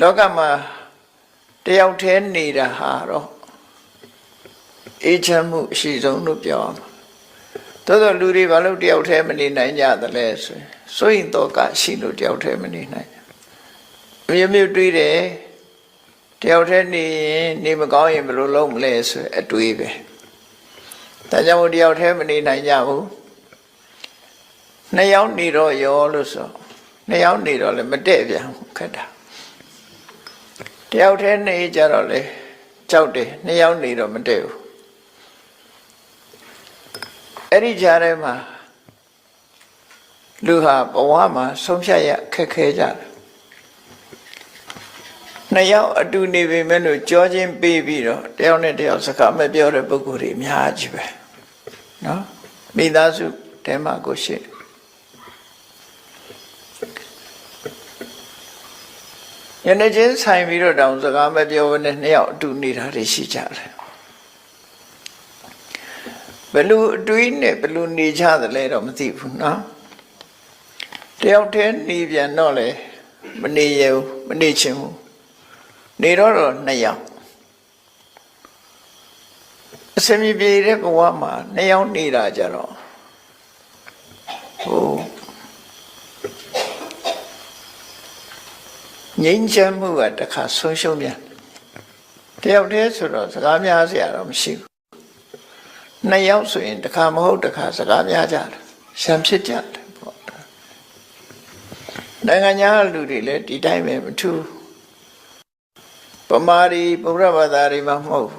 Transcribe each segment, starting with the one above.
လောကမှာတယောက်တည်းနေတာဟာတော့အေးချမ်းမှုအရှိဆုံးလို့ပြောအောင်သို့သောလူတွေဘာလို့တယောက်တည်းမနေနိုင်ကြသလဲဆိုရင်စိုးရင်တော့ကရှိလို့တယောက်တည်းမနေနိုင်မျိုးမျိုးတွေးတယ်တယောက်တည်းနေရင်နေမကောင်းရင်ဘယ်လိုလုပ်မလဲဆိုအတွေးပဲဒါကြောင့်မို့တယောက်တည်းမနေနိုင်ကြဘူးနှစ်ယောက်နေတော့ရောလို့ဆိုနှစ်ယောက်နေတော့လည်းမတည့်ပြန်ခက်တာတယောက်တည်းနေကြတော့လေကြောက်တယ်နှစ်ယောက်နေတော့မတည့်ဘူးအဲ့ဒီကြားထဲမှာလူဟာဘဝမှာဆုံးဖြတ်ရခက်ခဲကြတယ်နှစ်ယောက်အတူနေပေမဲ့လို့ကြောချင်းပေးပြီးတော့တယောက်နဲ့တယောက်စကားမပြောတဲ့ပုဂ္ဂိုလ်တွေအများကြီးပဲနော်မိသားစုတဲမှာကိုရှိယနေ့ချင်းဆိုင်ပြီးတော့တောင်စကားမပြောဘဲနဲ့နှစ်ယောက်အတူနေတာတွေရှိကြတယ်ဘယ်လိုအတွေးနဲ့ဘယ်လိုနေကြသလဲတော့မသိဘူးနော်တယောက်တည်းနေပြန်တော့လေမနေရဘူးမနေချင်ဘူးနေတော့နှစ်ယောက်အစမြပြေတဲ့ဘဝမှာနှစ်ယောက်နေတာကြတော့ဟိုငြိမ်းချမ်းမှုကတစ်ခါဆုံးရှုံးပြန်တယောက်တည်းဆိုတော့စကားများစရာတော့မရှိဘူးနှစ်ယောက်ဆိုရင်တစ်ခါမဟုတ်တစ်ခါစကားများကြတယ်ရှမ်းဖြစ်ကြတယ်ပေါ့နိုင်ငံခြားလူတွေလည်းဒီတိုင်းပဲမထူးပမာရီဗုဒ္ဓဘာသာတွေမှာမဟုတ်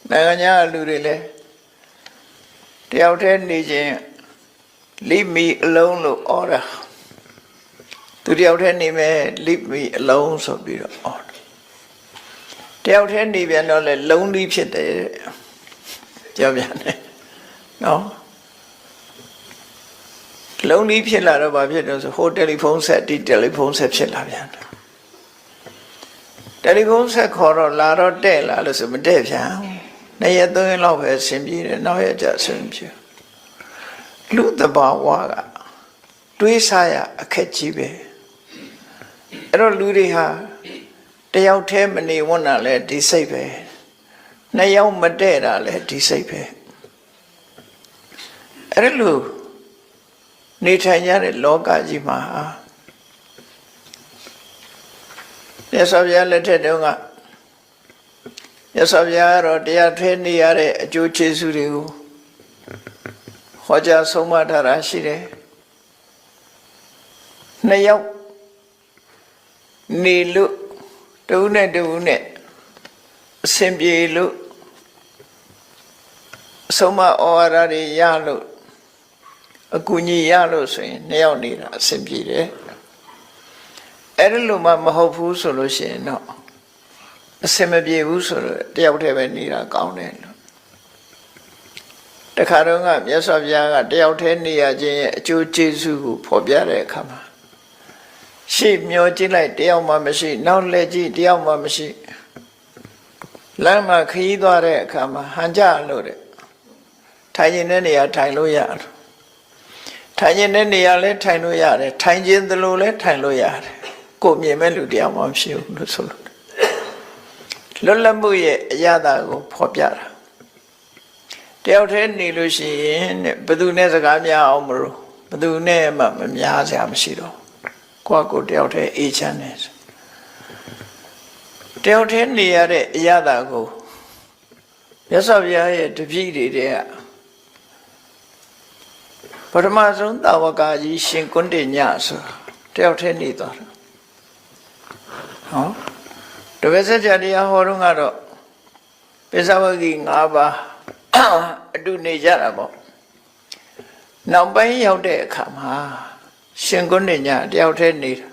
နိုင်ငံခြားလူတွေလည်းတယောက်တည်းနေခြင်းleave me alone လို့ဩတာသူတယောက်တည်းနေမယ် leave me alone ဆိုပြီးတော့ဩတယောက်တည်းနေပြန်တော့လေလုံးလေးဖြစ်တယ်ကြောက်ပြန်တယ်နော်လုံးလေးဖြစ်လာတော့ဘာဖြစ်တော့ဆိုဟိုတယ်လီဖုန်းဆက်ဒီတယ်လီဖုန်းဆက်ဖြစ်လာပြန်တယ်တယ်လီဖုန်းဆက်ခေါ်တော့လာတော့တဲ့လာလို့ဆိုမတဲ့ပြန်နှစ်ရက်သုံးရက်လောက်ပဲဆင်ပြေတယ်နောက်ရက်ကျဆင်ပြေလူတဘာဝကတွေးစားရအခက်ကြီးပဲအဲ့တော့လူတွေဟာတယောက်တည်းမနေဝန်းတာလဲဒီစိတ်ပဲနှစ်ယောက်မတည့်တာလဲဒီစိတ်ပဲအဲ့လိုနေထိုင်ကြတဲ့လောကကြီးမှာမြတ်စွာဘုရားလက်ထက်တုန်းကမြတ်စွာဘုရားကတော့တရားထွေးနေရတဲ့အကျိုးကျေးဇူးတွေကိုဟောကြားဆုံးမထားတာရှိတယ်နှစ်ယောက်နေလို့တူနဲ့တူနဲ့အဆင်ပြေလို့ဆုံးမဩဝါဒတွေရလို့အကူအညီရလို့ဆိုရင်နှစ်ယောက်နေတာအဆင်ပြေတယ်အဲ့ဒီလိုမှမဟုတ်ဘူးဆိုလို့ရှိရင်တော့အဆင်မပြေဘူးဆိုတော့တယောက်တည်းပဲနေတာကောင်းတယ်လို့တခါတော့ကမြတ်စွာဘုရားကတယောက်တည်းနေရခြင်းရဲ့အကျိုးကျေးဇူးကိုဖော်ပြတဲ့အခါမှာရှေ့မျောကြည့်လိုက်တယောက်မှမရှိနောက်လှည့်ကြည့်တယောက်မှမရှိလမ်းမှာခရီးသွားတဲ့အခါမှာဟန်ကြလို့တဲ့ထိုင်ခြင်းတဲ့နေရာထိုင်လို့ရတယ်ထိုင်ခြင်းတဲ့နေရာလည်းထိုင်လို့ရတယ်ထိုင်ခြင်းသလိုလည်းထိုင်လို့ရတယ်ကိုမြင်မဲ့လူတယောက်မှမရှိဘူးလို့ဆိုလို့လွတ်လပ်မှုရဲ့အရာတာကိုဖော်ပြတာတယောက်တည်းနေလို့ရှိရင်ဘယ်သူနဲ့စကားများအောင်မလို့ဘယ်သူနဲ့မှမများစရာမရှိတော့ကိုတယောက်တည်းအေးချမ်းနေတယောက်တည်းနေရတဲ့အရာတာကိုမြတ်စွာဘုရားရဲ့တပည့်တွေတဲ့ပထမဆုံးတာဝကကြီးရှင်ကွန်းတင်ညဆိုတယောက်တည်းနေသွားတာဟောတပည့်ဆက်ကြတရားဟောတော့ကတော့ပိဿဝဂီ၅ပါးအတူနေကြတာပေါ့နောက်ပိုင်းရောက်တဲ့အခါမှာရှင်ကွန်းတင်ညတယောက်တည်းနေတာ